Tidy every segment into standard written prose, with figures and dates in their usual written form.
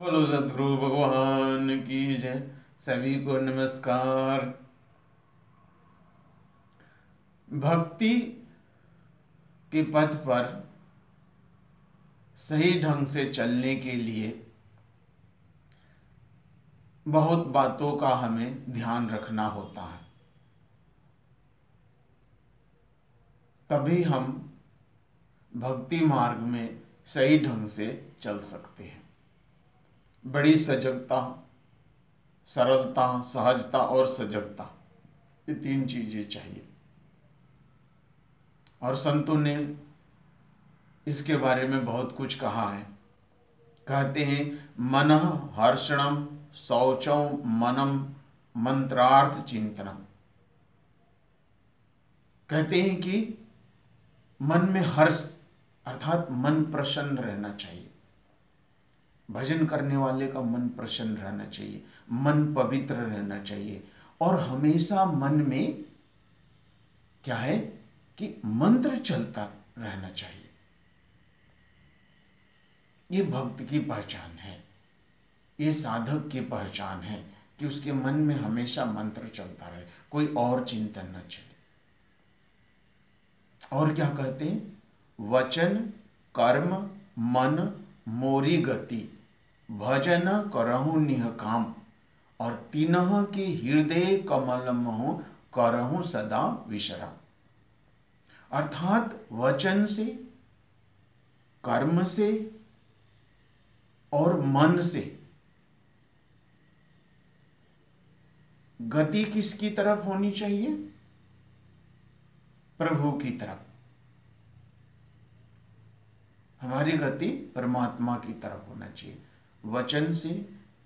बोलो सदगुरु भगवान की जय। सभी को नमस्कार। भक्ति के पथ पर सही ढंग से चलने के लिए बहुत बातों का हमें ध्यान रखना होता है, तभी हम भक्ति मार्ग में सही ढंग से चल सकते हैं। बड़ी सजगता, सरलता, सहजता और सजगता, ये तीन चीजें चाहिए। और संतों ने इसके बारे में बहुत कुछ कहा है। कहते हैं मनः हर्षणम शौचम मनम मंत्रार्थ चिंतनम। कहते हैं कि मन में हर्ष अर्थात मन प्रसन्न रहना चाहिए। भजन करने वाले का मन प्रसन्न रहना चाहिए, मन पवित्र रहना चाहिए और हमेशा मन में क्या है कि मंत्र चलता रहना चाहिए। ये भक्त की पहचान है, ये साधक की पहचान है कि उसके मन में हमेशा मंत्र चलता रहे, कोई और चिंतन न चले। और क्या कहते हैं? वचन कर्म मन मोरी गति भजन करहु निह काम। और तीनह के हृदय कमल मोह करहु सदा विश्राम। अर्थात वचन से, कर्म से और मन से गति किसकी तरफ होनी चाहिए? प्रभु की तरफ। हमारी गति परमात्मा की तरफ होना चाहिए, वचन से,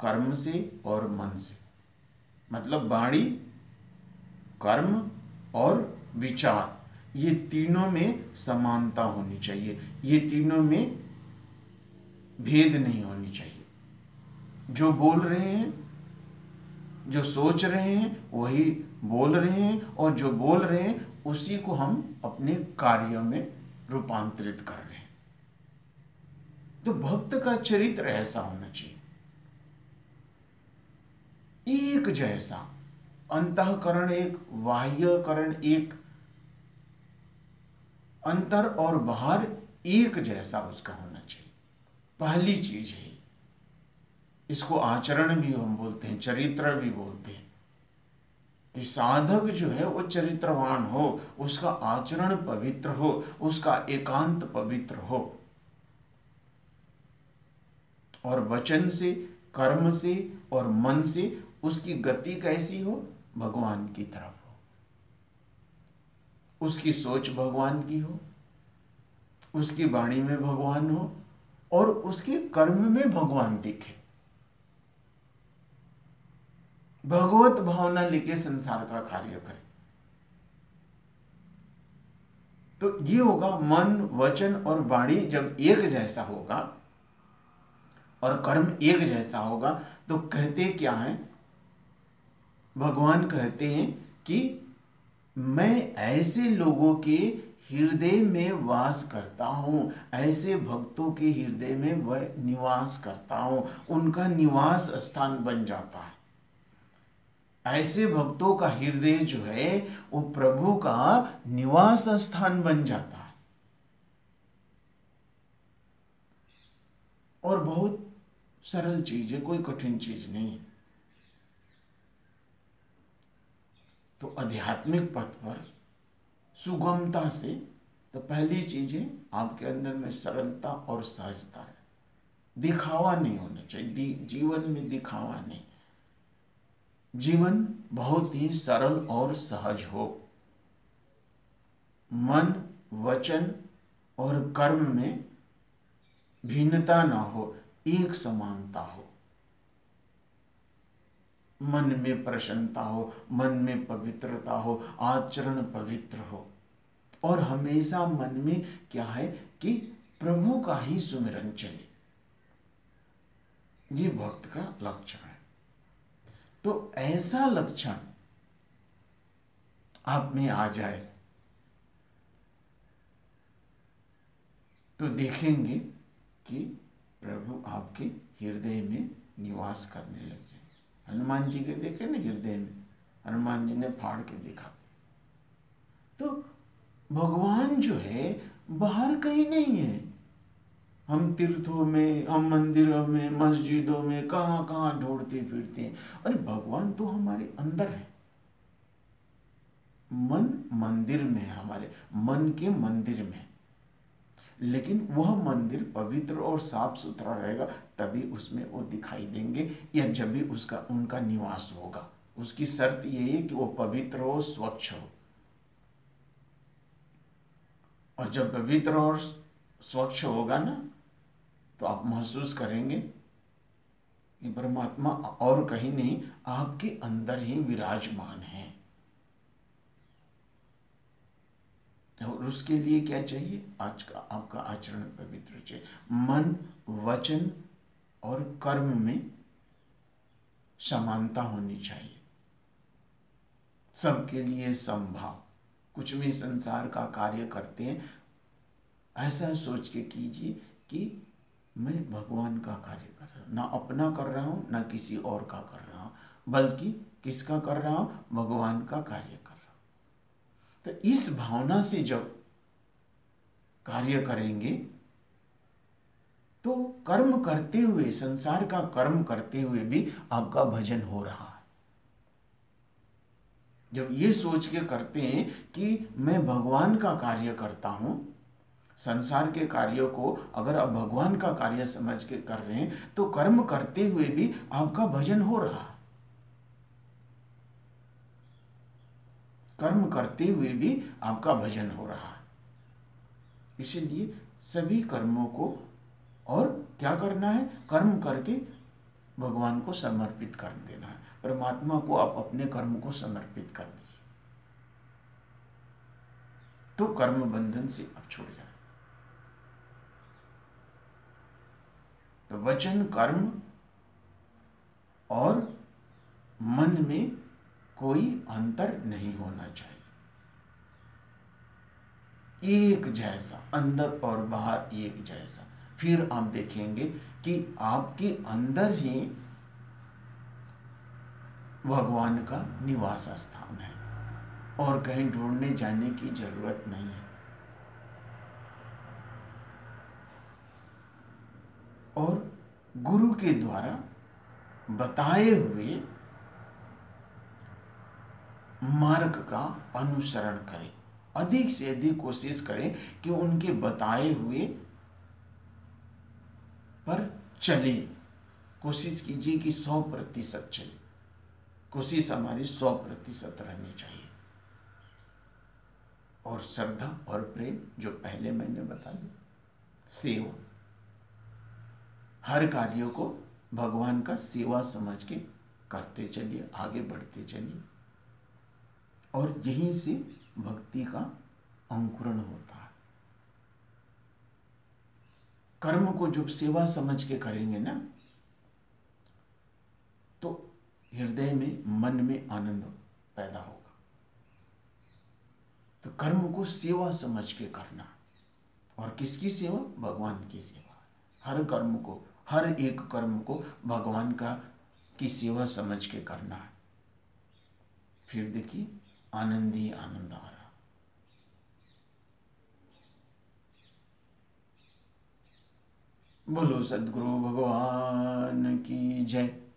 कर्म से और मन से। मतलब वाणी, कर्म और विचार, ये तीनों में समानता होनी चाहिए, ये तीनों में भेद नहीं होनी चाहिए। जो बोल रहे हैं, जो सोच रहे हैं वही बोल रहे हैं, और जो बोल रहे हैं उसी को हम अपने कार्यों में रूपांतरित कर रहे हैं। तो भक्त का चरित्र ऐसा होना चाहिए, एक जैसा। अंतःकरण एक, बाह्यकरण एक, अंतर और बाहर एक जैसा उसका होना चाहिए। पहली चीज है, इसको आचरण भी हम बोलते हैं, चरित्र भी बोलते हैं कि साधक जो है वो चरित्रवान हो, उसका आचरण पवित्र हो, उसका एकांत पवित्र हो। और वचन से, कर्म से और मन से उसकी गति कैसी हो? भगवान की तरफ हो, उसकी सोच भगवान की हो, उसकी वाणी में भगवान हो और उसके कर्म में भगवान दिखे। भगवत भावना लेके संसार का कार्य करे। तो ये होगा, मन वचन और वाणी जब एक जैसा होगा और कर्म एक जैसा होगा तो कहते क्या है? भगवान कहते हैं कि मैं ऐसे लोगों के हृदय में वास करता हूं, ऐसे भक्तों के हृदय में वह निवास करता हूं, उनका निवास स्थान बन जाता है। ऐसे भक्तों का हृदय जो है वो प्रभु का निवास स्थान बन जाता है। और बहुत सरल चीज है, कोई कठिन चीज नहीं है। तो आध्यात्मिक पथ पर सुगमता से, तो पहली चीज है आपके अंदर में सरलता और सहजता है। दिखावा नहीं होना चाहिए, जीवन में दिखावा नहीं। जीवन बहुत ही सरल और सहज हो, मन वचन और कर्म में भिन्नता ना हो, एक समानता हो। मन में प्रसन्नता हो, मन में पवित्रता हो, आचरण पवित्र हो और हमेशा मन में क्या है कि प्रभु का ही सुमिरन चले। ये भक्त का लक्षण है। तो ऐसा लक्षण आप में आ जाए तो देखेंगे कि प्रभु आपके हृदय में निवास करने लग जाए। हनुमान जी के देखे ना हृदय में, हनुमान जी ने फाड़ के दिखा दिया। तो भगवान जो है बाहर कहीं नहीं है। हम तीर्थों में, हम मंदिरों में, मस्जिदों में, कहाँ कहाँ ढूंढते फिरते हैं। अरे भगवान तो हमारे अंदर है। मन मंदिर में है, हमारे मन के मंदिर में। लेकिन वह मंदिर पवित्र और साफ सुथरा रहेगा तभी उसमें वो दिखाई देंगे, या जब भी उसका उनका निवास होगा। उसकी शर्त यही है कि वो पवित्र हो, स्वच्छ हो। और जब पवित्र और स्वच्छ होगा ना, तो आप महसूस करेंगे कि परमात्मा और कहीं नहीं, आपके अंदर ही विराजमान है। और उसके लिए क्या चाहिए? आज का आपका आचरण पवित्र चाहिए। मन, वचन और कर्म में समानता होनी चाहिए। सबके लिए समभाव। कुछ भी संसार का कार्य करते हैं, ऐसा सोच के कीजिए कि मैं भगवान का कार्य कर रहा हूँ, ना अपना कर रहा हूँ ना किसी और का कर रहा हूँ, बल्कि किसका कर रहा हूँ? भगवान का कार्य कर रहा हूँ। तो इस भावना से जब कार्य करेंगे तो कर्म करते हुए, संसार का कर्म करते हुए भी आपका भजन हो रहा है। जब ये सोच के करते हैं कि मैं भगवान का कार्य करता हूं, संसार के कार्यों को अगर आप भगवान का कार्य समझ के कर रहे हैं, तो कर्म करते हुए भी आपका भजन हो रहा है। कर्म करते हुए भी आपका भजन हो रहा है। इसीलिए सभी कर्मों को, और क्या करना है? कर्म करके भगवान को समर्पित कर देना है। परमात्मा को आप अपने कर्म को समर्पित कर दीजिए, तो कर्म बंधन से आप छूट जाए। तो वचन, कर्म और मन में कोई अंतर नहीं होना चाहिए। एक जैसा, अंदर और बाहर एक जैसा। फिर आप देखेंगे कि आपके अंदर ही भगवान का निवास स्थान है और कहीं ढूंढने जाने की जरूरत नहीं है। और गुरु के द्वारा बताए हुए मार्ग का अनुसरण करें। अधिक से अधिक कोशिश करें कि उनके बताए हुए पर चले। कोशिश कीजिए कि 100% चले। कोशिश हमारी 100% रहनी चाहिए। और श्रद्धा और प्रेम, जो पहले मैंने बता दिया, सेवा, हर कार्यों को भगवान का सेवा समझ के करते चलिए, आगे बढ़ते चलिए। और यहीं से भक्ति का अंकुरण होता है। कर्म को जब सेवा समझ के करेंगे ना, तो हृदय में, मन में आनंद पैदा होगा। तो कर्म को सेवा समझ के करना। और किसकी सेवा? भगवान की सेवा। हर कर्म को, हर एक कर्म को भगवान का की सेवा समझ के करना है। फिर देखिए आनंद ही आनंद आ रहा। बोलो सद्गुरु भगवान की जय।